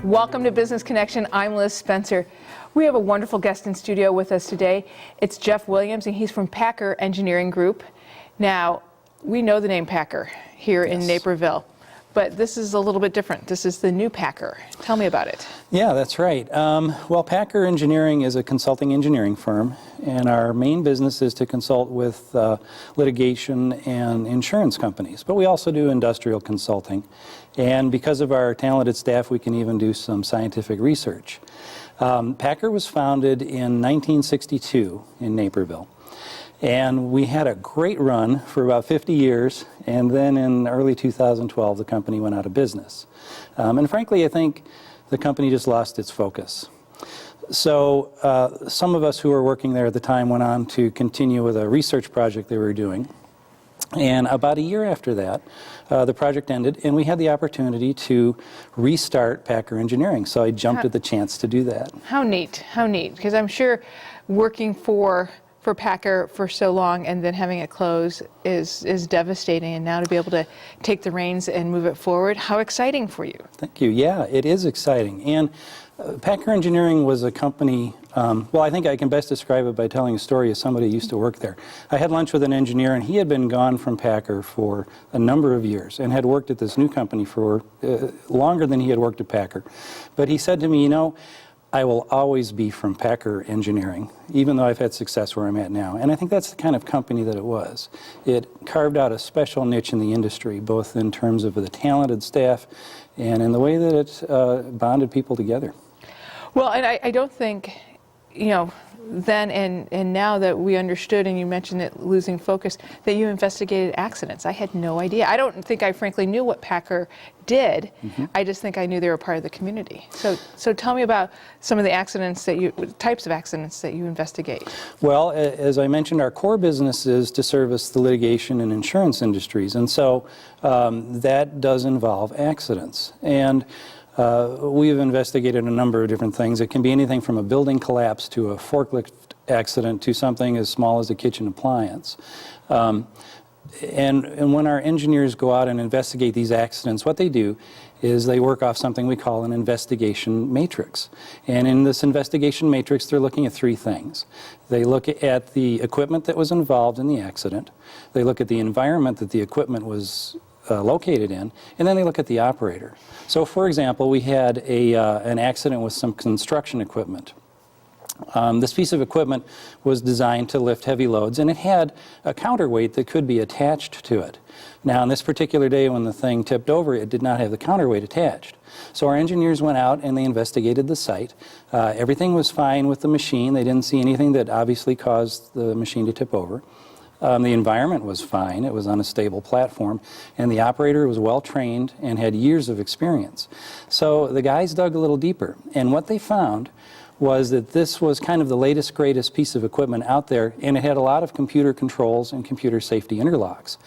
Welcome to Business Connection. I'm Liz Spencer. We have a wonderful guest in studio with us today. It's Jeff Williams, and he's from Packer Engineering Group. Now, we know the name Packer here in Naperville, but this is a little bit different. This is the new Packer. Tell me about it. Yeah, that's right. Well, Packer Engineering is a consulting engineering firm, and our main business is to consult with litigation and insurance companies, but we also do industrial consulting. And because of our talented staff, we can even do some scientific research. Packer was founded in 1962 in Naperville. And we had a great run for about 50 years, and then in early 2012, the company went out of business. And frankly, I think the company just lost its focus. So some of us who were working there at the time went on to continue with a research project they were doing. And about a year after that, the project ended, and we had the opportunity to restart Packer Engineering. So I jumped at the chance to do that. How neat, how neat. Because I'm sure working for Packer for so long and then having it close is devastating, and now to be able to take the reins and move it forward, how exciting for you. Thank you. Yeah, it is exciting. And Packer Engineering was a company, well, I think I can best describe it by telling a story of somebody who used to work there. I had lunch with an engineer, and he had been gone from Packer for a number of years and had worked at this new company for longer than he had worked at Packer. But he said to me, you know, I will always be from Packer Engineering, even though I've had success where I'm at now. And I think that's the kind of company that it was. It carved out a special niche in the industry, both in terms of the talented staff and in the way that it bonded people together. Well, and I don't think, you know, then and now that we understood, and you mentioned it losing focus, that you investigated accidents. I had no idea. I don't think I frankly knew what Packer did. I just think I knew they were part of the community. So tell me about some of the accidents types of accidents that you investigate. Well, as I mentioned, our core business is to service the litigation and insurance industries, and so that does involve accidents. And we've investigated a number of different things. It can be anything from a building collapse to a forklift accident to something as small as a kitchen appliance. And when our engineers go out and investigate these accidents, what they do is they work off something we call an investigation matrix. And in this investigation matrix, they're looking at three things. They look at the equipment that was involved in the accident. They look at the environment that the equipment was located in, and then they look at the operator. So, for example, we had an accident with some construction equipment. This piece of equipment was designed to lift heavy loads, and it had a counterweight that could be attached to it. Now, on this particular day when the thing tipped over, it did not have the counterweight attached. So our engineers went out and they investigated the site. Everything was fine with the machine. They didn't see anything that obviously caused the machine to tip over. The environment was fine. It was on a stable platform, and the operator was well trained and had years of experience. So the guys dug a little deeper, and what they found was that this was kind of the latest, greatest piece of equipment out there, and it had a lot of computer controls and computer safety interlocks.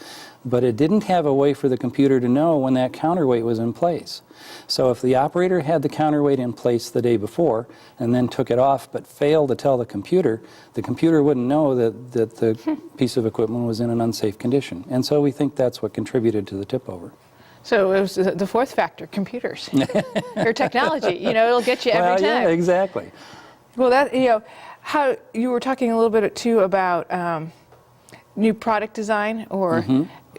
But it didn't have a way for the computer to know when that counterweight was in place. So if the operator had the counterweight in place the day before and then took it off but failed to tell the computer wouldn't know that the piece of equipment was in an unsafe condition. And so we think that's what contributed to the tip over. So it was the fourth factor, computers, or technology. You know, it'll get you every time. Yeah, exactly. Well, that, you know, how you were talking a little bit too about new product design, or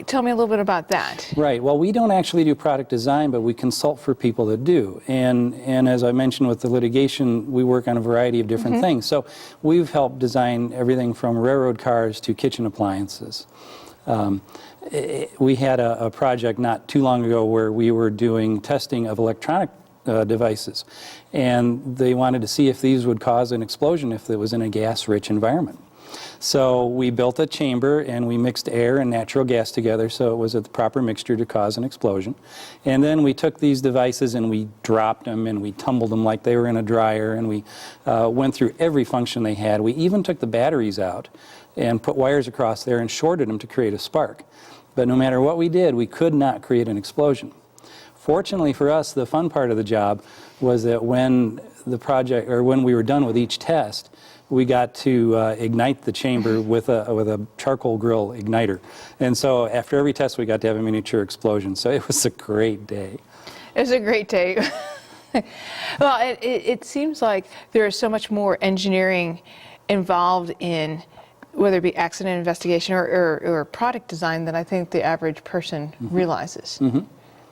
tell me a little bit about that. Right. Well, we don't actually do product design, but we consult for people that do. And as I mentioned with the litigation, we work on a variety of different things. So we've helped design everything from railroad cars to kitchen appliances. We had a project not too long ago where we were doing testing of electronic devices, and they wanted to see if these would cause an explosion if it was in a gas-rich environment. So we built a chamber and we mixed air and natural gas together so it was a proper mixture to cause an explosion. And then we took these devices and we dropped them and we tumbled them like they were in a dryer, and we went through every function they had. We even took the batteries out and put wires across there and shorted them to create a spark. But no matter what we did, we could not create an explosion. Fortunately for us, the fun part of the job was that when we were done with each test, we got to ignite the chamber with a charcoal grill igniter. And so after every test, we got to have a miniature explosion. So it was a great day. It was a great day. Well, it seems like there is so much more engineering involved in whether it be accident investigation or product design than I think the average person realizes.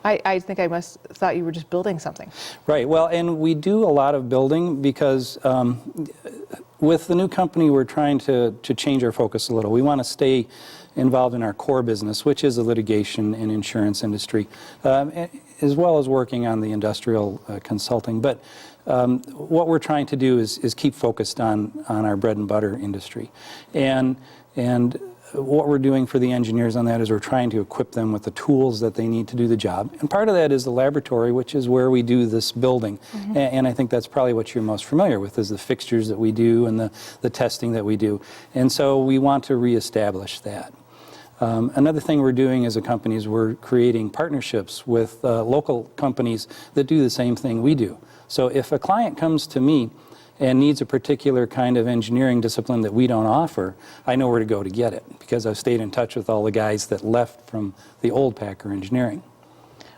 I think I must thought you were just building something. Right. Well, and we do a lot of building because with the new company, we're trying to change our focus a little. We want to stay involved in our core business, which is the litigation and insurance industry, as well as working on the industrial consulting. But what we're trying to do is keep focused on our bread and butter industry. And what we're doing for the engineers on that is we're trying to equip them with the tools that they need to do the job. And part of that is the laboratory, which is where we do this building. And I think that's probably what you're most familiar with, is the fixtures that we do and the testing that we do. And so we want to reestablish that. Another thing we're doing as a company is we're creating partnerships with local companies that do the same thing we do. So if a client comes to me and needs a particular kind of engineering discipline that we don't offer, I know where to go to get it, because I've stayed in touch with all the guys that left from the old Packer Engineering.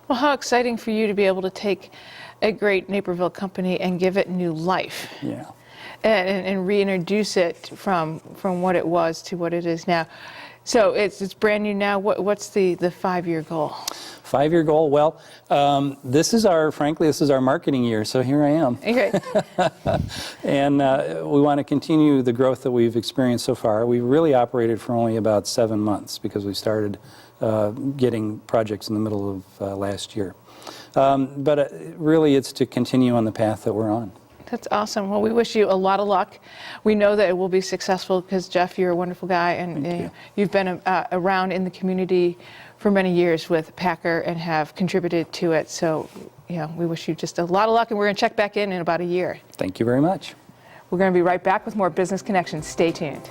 Well, how exciting for you to be able to take a great Naperville company and give it new life. Yeah. And reintroduce it from what it was to what it is now. So it's brand new now. What's the 5-year goal? 5-year goal? Well, frankly, this is our marketing year, so here I am. Okay. And we want to continue the growth that we've experienced so far. We've really operated for only about 7 months because we started getting projects in the middle of last year. But really, it's to continue on the path that we're on. That's awesome. Well, we wish you a lot of luck. We know that it will be successful because, Jeff, you're a wonderful guy, and you've been around in the community for many years with Packer and have contributed to it. So, we wish you just a lot of luck, and we're going to check back in about a year. Thank you very much. We're going to be right back with more Business Connections. Stay tuned.